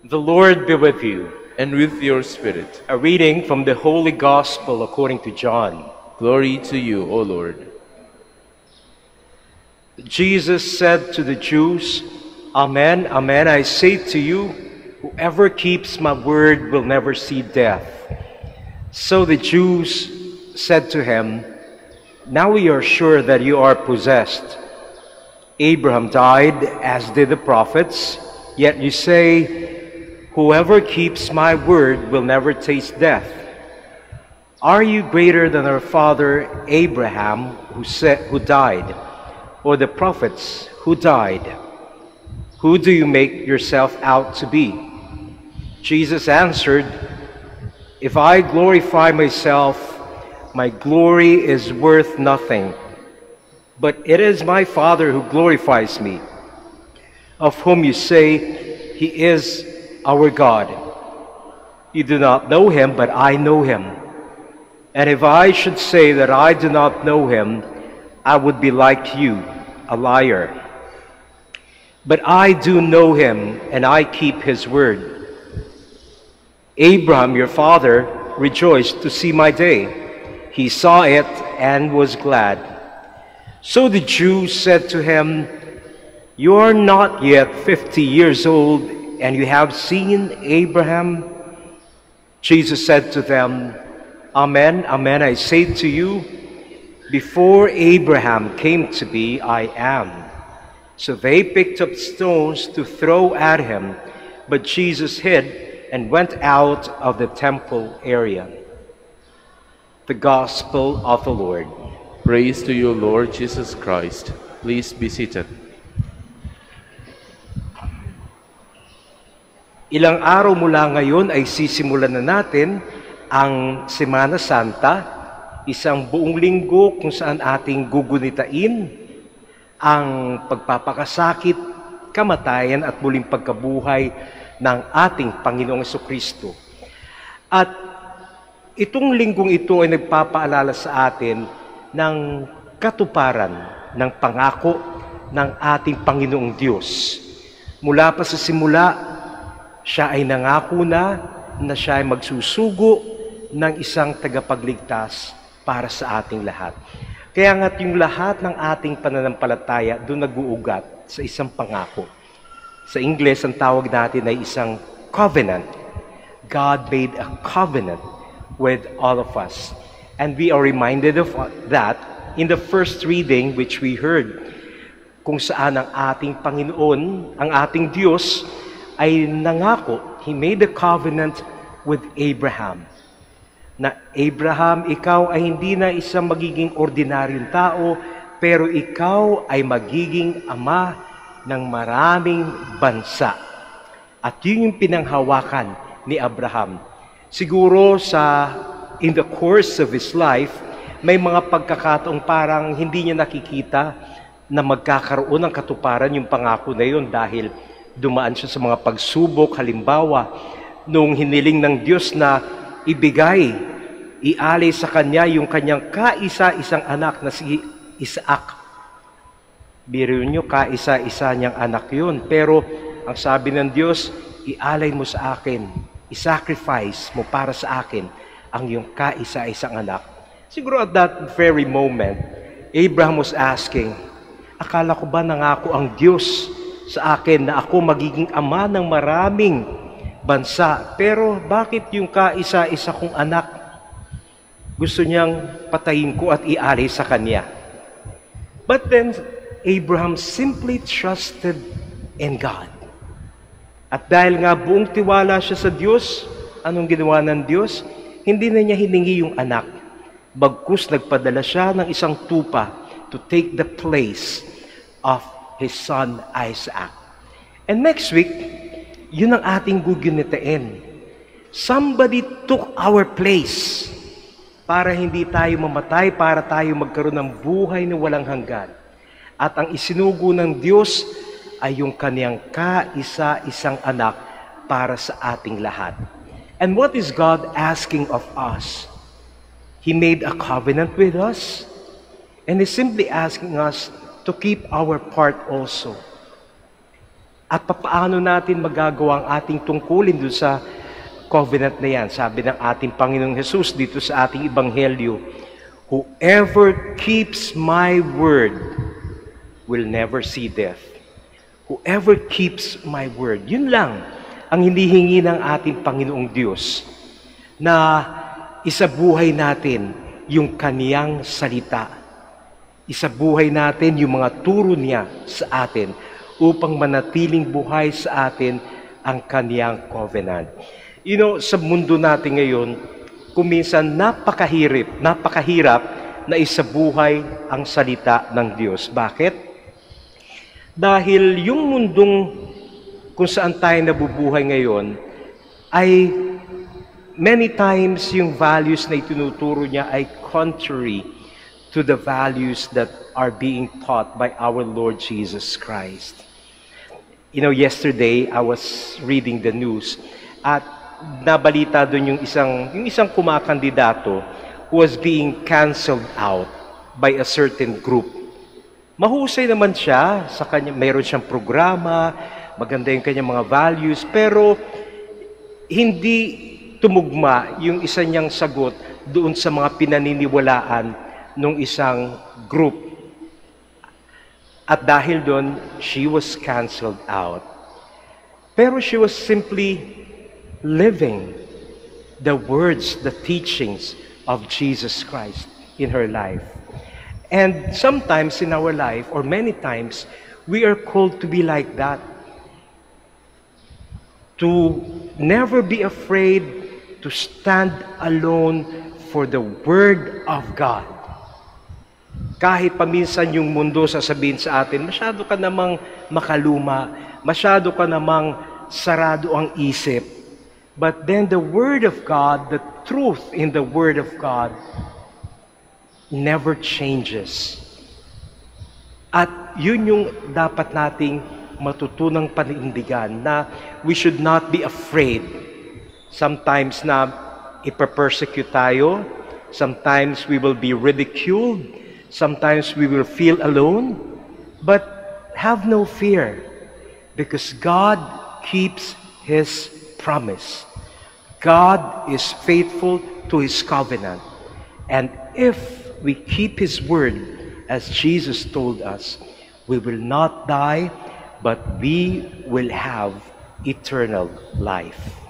The Lord be with you. And with your spirit. A reading from the Holy Gospel according to John. Glory to you, O Lord. Jesus said to the Jews, Amen, amen, I say to you, whoever keeps my word will never see death. So the Jews said to him, Now we are sure that you are possessed. Abraham died, as did the prophets, yet you say, Whoever keeps my word will never taste death. Are you greater than our father Abraham, who died, or the prophets who died? Who do you make yourself out to be? Jesus answered, If I glorify myself, my glory is worth nothing. But it is my Father who glorifies me, of whom you say he is our God. You do not know him, but I know him. And if I should say that I do not know him, I would be like you, a liar. But I do know him, and I keep his word. Abraham, your father, rejoiced to see my day. He saw it and was glad. So the Jews said to him, You are not yet 50 years old, and you have seen Abraham? Jesus said to them, Amen, amen, I say to you, before Abraham came to be, I am. So they picked up stones to throw at him, but Jesus hid and went out of the temple area. The Gospel of the Lord. Praise to you, Lord Jesus Christ. Please be seated. Ilang araw mula ngayon ay sisimulan na natin ang Semana Santa, isang buong linggo kung saan ating gugunitain ang pagpapakasakit, kamatayan at muling pagkabuhay ng ating Panginoong Jesucristo. At itong linggong ito ay nagpapaalala sa atin ng katuparan ng pangako ng ating Panginoong Diyos. Mula pa sa simula, siya ay nangako na siya ay magsusugo ng isang tagapagligtas para sa ating lahat. Kaya nga't yung lahat ng ating pananampalataya doon nag-uugat sa isang pangako. Sa Ingles, ang tawag natin ay isang covenant. God made a covenant with all of us. And we are reminded of that in the first reading which we heard, kung saan ang ating Panginoon, ang ating Diyos, ay nangako, He made a covenant with Abraham. Na Abraham, ikaw ay hindi na isang magiging ordinaryong tao, pero ikaw ay magiging ama ng maraming bansa. At yun yung pinanghawakan ni Abraham. Siguro in the course of his life, may mga pagkakataong parang hindi niya nakikita na magkakaroon ng katuparan yung pangako na yun dahil dumaan siya sa mga pagsubok. Halimbawa, nung hiniling ng Diyos na ialay sa kanya yung kanyang kaisa-isang anak na si Isaac. Biro nyo, kaisa-isa niyang anak yun. Pero ang sabi ng Diyos, ialay mo sa akin, isacrifice mo para sa akin ang iyong kaisa-isang anak. Siguro at that very moment, Abraham was asking, akala ko ba nangako ang Diyos sa akin na ako magiging ama ng maraming bansa. Pero bakit yung kaisa-isa kong anak gusto niyang patayin ko at ialay sa kanya? But then, Abraham simply trusted in God. At dahil nga buong tiwala siya sa Diyos, anong ginawa ng Diyos? Hindi na niya hiningi yung anak. Bagkus nagpadala siya ng isang tupa to take the place of his son Isaac. And next week, yun ang ating gugunitain. Somebody took our place para hindi tayo mamatay, para tayo magkaroon ng buhay na walang hanggan. At ang isinugo ng Diyos ay yung kaniyang kaisa-isang anak para sa ating lahat. And what is God asking of us? He made a covenant with us, and He's simply asking us to keep our part also. At papaano natin magagawa ang ating tungkulin doon sa covenant na yan? Sabi ng ating Panginoong Jesus dito sa ating Ebanghelyo, whoever keeps my word will never see death. Whoever keeps my word. Yun lang ang hinihingi ng ating Panginoong Diyos, na isabuhay natin yung kaniyang salita. Isabuhay natin yung mga turo niya sa atin upang manatiling buhay sa atin ang kaniyang covenant. You know, sa mundo natin ngayon, kuminsan napakahirap na isabuhay ang salita ng Diyos. Bakit? Dahil yung mundong kung saan tayo nabubuhay ngayon ay many times yung values na itinuturo niya ay contrary to the values that are being taught by our Lord Jesus Christ. You know, yesterday I was reading the news at nabalita doon yung isang kumakandidato who was being canceled out by a certain group. Mahusay naman siya sa kanya, mayroon siyang programa, maganda yung kanyang mga values, pero hindi tumugma yung isa niyang sagot doon sa mga pinaniniwalaan ng isang group. At dahil doon, she was canceled out. Pero she was simply living the words, the teachings of Jesus Christ in her life. And sometimes in our life, or many times, we are called to be like that. To never be afraid to stand alone for the Word of God. Kahit paminsan yung mundo sasabihin sa atin, masyado ka namang makaluma, masyado ka namang sarado ang isip. But then the Word of God, the truth in the Word of God, never changes. At yun yung dapat nating matutunang panindigan, na we should not be afraid. Sometimes na ipapersecute tayo, sometimes we will be ridiculed, sometimes we will feel alone, but have no fear, because God keeps His promise. God is faithful to His covenant. And if we keep His word, as Jesus told us, we will not die, but we will have eternal life.